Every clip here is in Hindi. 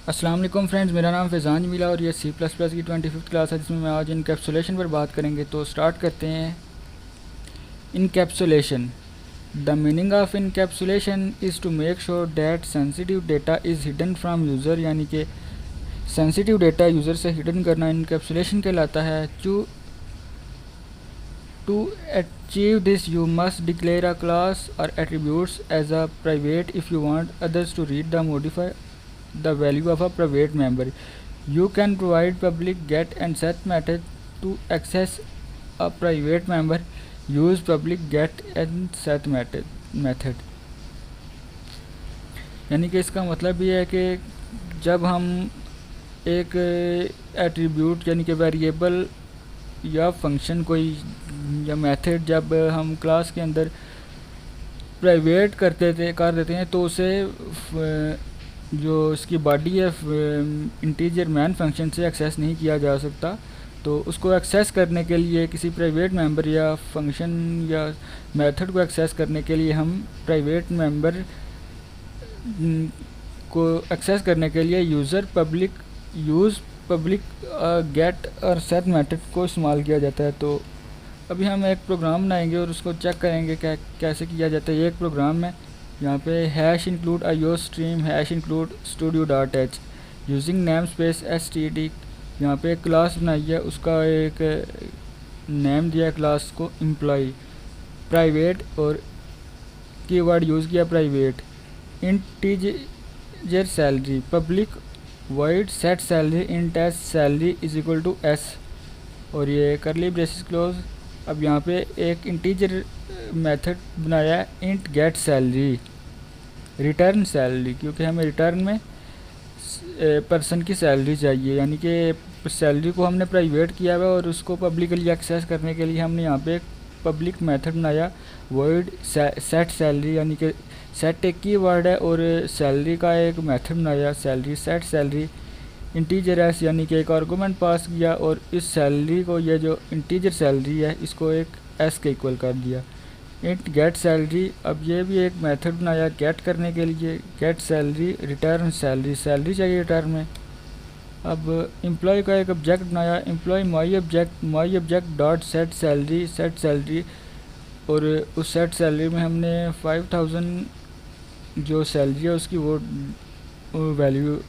अस्सलाम वालेकुम फ्रेंड्स, मेरा नाम फैज़ान जमीला और ये सी प्लस प्लस की 25th क्लास है जिसमें मैं आज इनकैप्सुलेशन पर बात करेंगे। तो स्टार्ट करते हैं। Encapsulation. The meaning of encapsulation is to make sure that sensitive data is hidden from user, यानी कि सेंसिटिव डेटा यूज़र से हिडन करना इनकैप्सुलेशन कहलाता है। To achieve this you must declare a class और attributes as a private if you want others to read the modify the value of a private member. You can provide public get and set method to access a private member. Use public get and set method. यानी कि इसका मतलब ये है कि जब हम एक एट्रीब्यूट यानी कि वेरिएबल या फंक्शन कोई या मेथड जब हम क्लास के अंदर प्राइवेट कर देते हैं तो उसे जो इसकी बॉडी है इंटीजर मैन फंक्शन से एक्सेस नहीं किया जा सकता। तो उसको एक्सेस करने के लिए किसी प्राइवेट मेंबर या फंक्शन या मेथड को एक्सेस करने के लिए हम प्राइवेट मेंबर को एक्सेस करने के लिए यूज़ पब्लिक गेट और सेट मेथड को इस्तेमाल किया जाता है। तो अभी हम एक प्रोग्राम बनाएंगे और उसको चेक करेंगे कैसे किया जाता है। ये एक प्रोग्राम है, यहाँ पे hash include IO stream hash include studio dot H using name space std। यहाँ पे एक क्लास बनाई है, उसका एक नेम दिया है क्लास को एम्प्लॉय, प्राइवेट और कीवर्ड यूज़ किया private, integer salary, public void set salary int S salary is equal to S और ये करली ब्रेसिस क्लोज। अब यहाँ पे एक इंटीजर मेथड बनाया है int get salary, return salary, क्योंकि हमें रिटर्न में पर्सन की सैलरी चाहिए, यानी कि सैलरी को हमने प्राइवेट किया हुआ और उसको पब्लिकली एक्सेस करने के लिए हमने यहाँ पे एक पब्लिक मेथड बनाया वर्ड सेट सैलरी, यानी कि सेट एक की वर्ड है और सैलरी का एक मेथड बनाया salary set salary integer S, यानी कि एक आर्गूमेंट पास किया और इस सैलरी को, ये जो इंटीजर सैलरी है, इसको एक एस के इक्वल कर दिया इंट गेट सैलरी। अब ये भी एक मेथड बनाया गेट करने के लिए, get salary return salary, salary चाहिए रिटर्न में। अब एम्प्लॉय का एक ऑब्जेक्ट बनाया एम्प्लॉय माई ऑब्जेक्ट डॉट सेट सैलरी और उस सेट सैलरी में हमने 5000 जो सैलरी है उसकी वो वैल्यू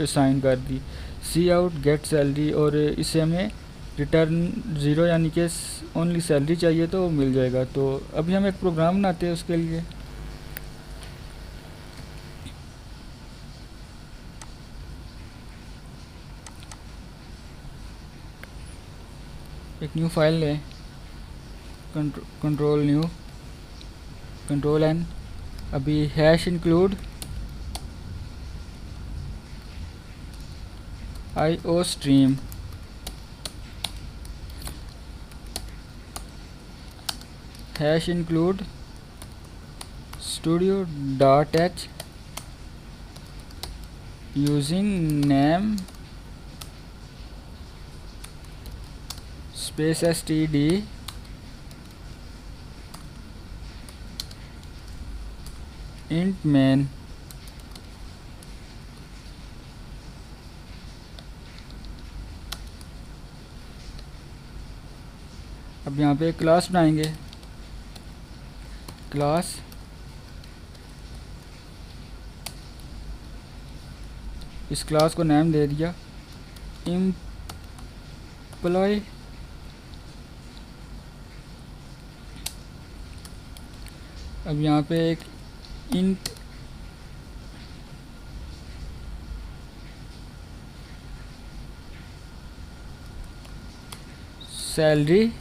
साइन कर दी। सी आउट गेट सैलरी और इससे हमें रिटर्न 0 यानी कि ओनली सैलरी चाहिए तो मिल जाएगा। तो अभी हम एक प्रोग्राम बनाते हैं उसके लिए। एक न्यू फाइल लें, कंट्रोल न्यू, कंट्रोल एन, अभी hash include IO stream, hash include studio dot H using name space std int main. अब यहाँ पे क्लास बनाएंगे, क्लास इस क्लास को नाम दे दिया एम्प्लॉय। अब यहाँ पे एक इंट सैलरी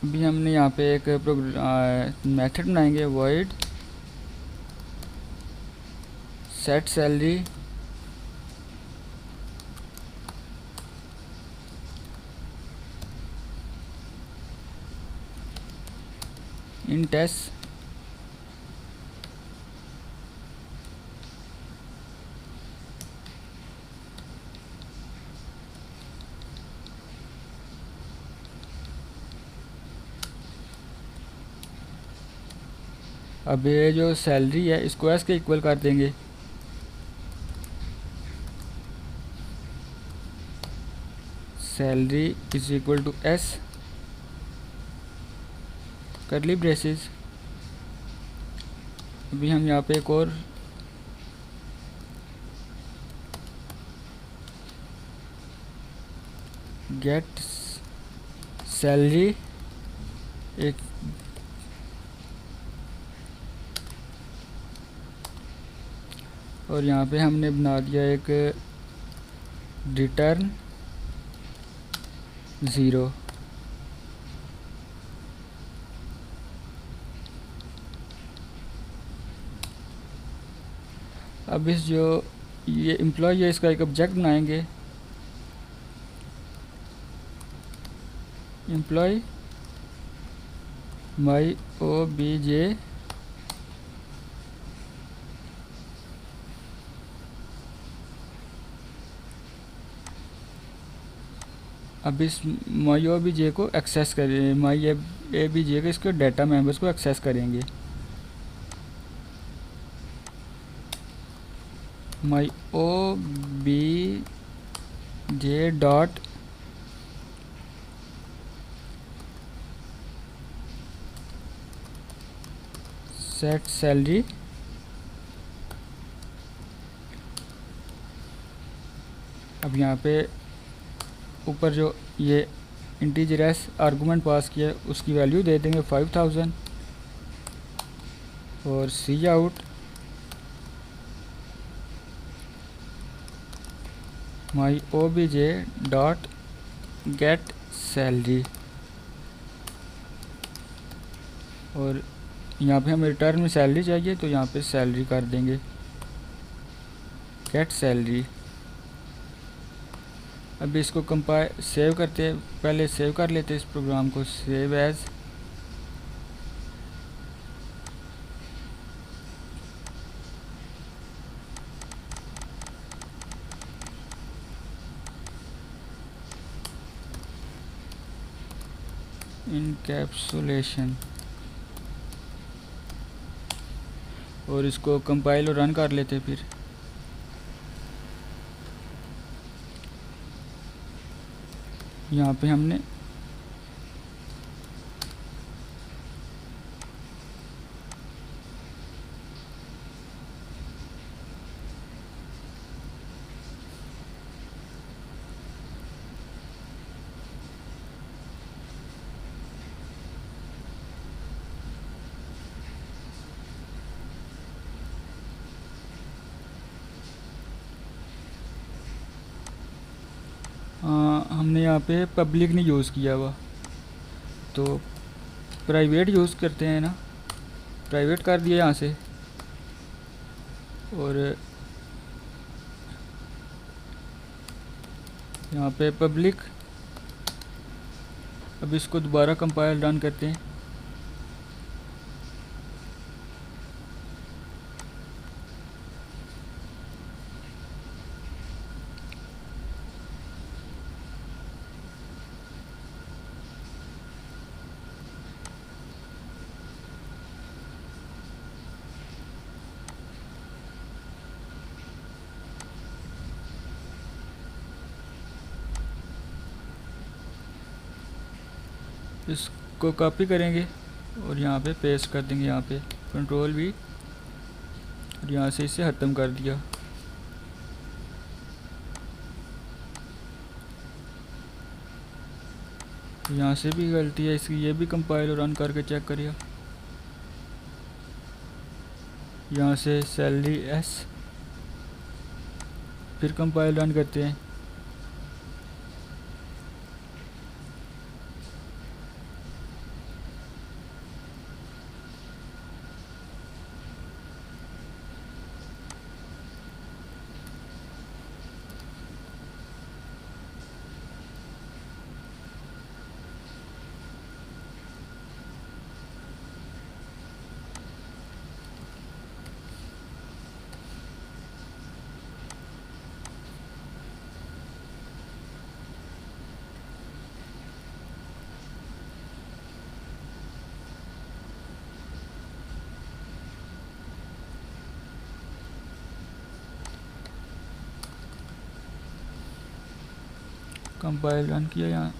अभी हमने यहाँ पे एक मेथड बनाएंगे void set salary int S अब ये जो सैलरी है इसको एस के इक्वल कर देंगे। Salary is equal to S curly braces. अभी हम यहाँ पे एक और गेट सैलरी एक और यहाँ पे हमने बना दिया एक रिटर्न 0। अब इस जो ये एम्प्लॉय है इसका एक ऑब्जेक्ट बनाएंगे। एम्प्लॉय माई ओ बी जे अब इस माई ओ बी जे को एक्सेस करें, माई ए बी जे के इसके डाटा मेंबर्स को एक्सेस करेंगे। My O B J dot set salary अब यहाँ पे ऊपर जो ये इंटीजर एस आर्गूमेंट पास किया है उसकी वैल्यू दे देंगे 5000 और C out my O B J dot get salary और यहाँ पे हमें रिटर्न में सैलरी चाहिए तो यहाँ पे सैलरी कर देंगे गेट सैलरी। अब इसको कंपाइल सेव करते हैं, पहले सेव कर लेते हैं इस प्रोग्राम को। सेव एज इनकैप्सुलेशन और इसको कंपाइल और रन कर लेते फिर। यहाँ पे हमने हमने यहाँ पे पब्लिक नहीं यूज़ किया हुआ तो प्राइवेट यूज़ करते हैं ना, प्राइवेट कर दिया यहाँ से और यहाँ पे पब्लिक। अब इसको दोबारा कंपाइल रन करते हैं। इसको कॉपी करेंगे और यहाँ पे पेस्ट कर देंगे, यहाँ पे कंट्रोल भी और यहाँ से इसे ख़त्म कर दिया। यहाँ से भी गलती है इसकी, ये भी कंपाइल और रन करके चेक करिए। यहाँ से सैलरी एस फिर कंपाइल रन करते हैं। कंपाइल रन किया यहाँ।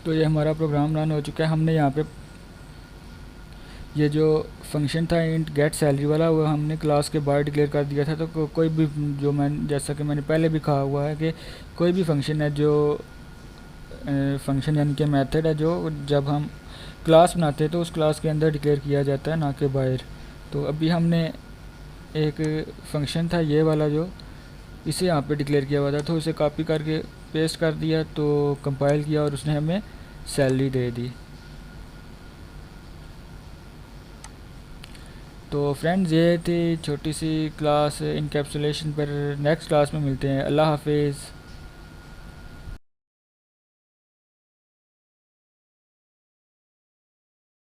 तो ये हमारा प्रोग्राम रन हो चुका है। हमने यहाँ पे ये जो फंक्शन था इंट गेट सैलरी वाला, वो हमने क्लास के बाहर डिक्लेयर कर दिया था। तो कोई भी जो जैसा कि मैंने पहले भी कहा हुआ है कि कोई भी फंक्शन है जो फंक्शन यानी कि मेथड है जो जब हम क्लास बनाते हैं तो उस क्लास के अंदर डिक्लेयर किया जाता है, ना कि बाहर। तो अभी हमने एक फंक्शन था ये वाला जो इसे यहाँ पे डिक्लेयर किया हुआ था, तो उसे कॉपी करके पेस्ट कर दिया, तो कंपाइल किया और उसने हमें सैलरी दे दी। तो फ्रेंड्स ये थी छोटी सी क्लास इनकैप्सुलेशन पर। नेक्स्ट क्लास में मिलते हैं। अल्लाह हाफिज़।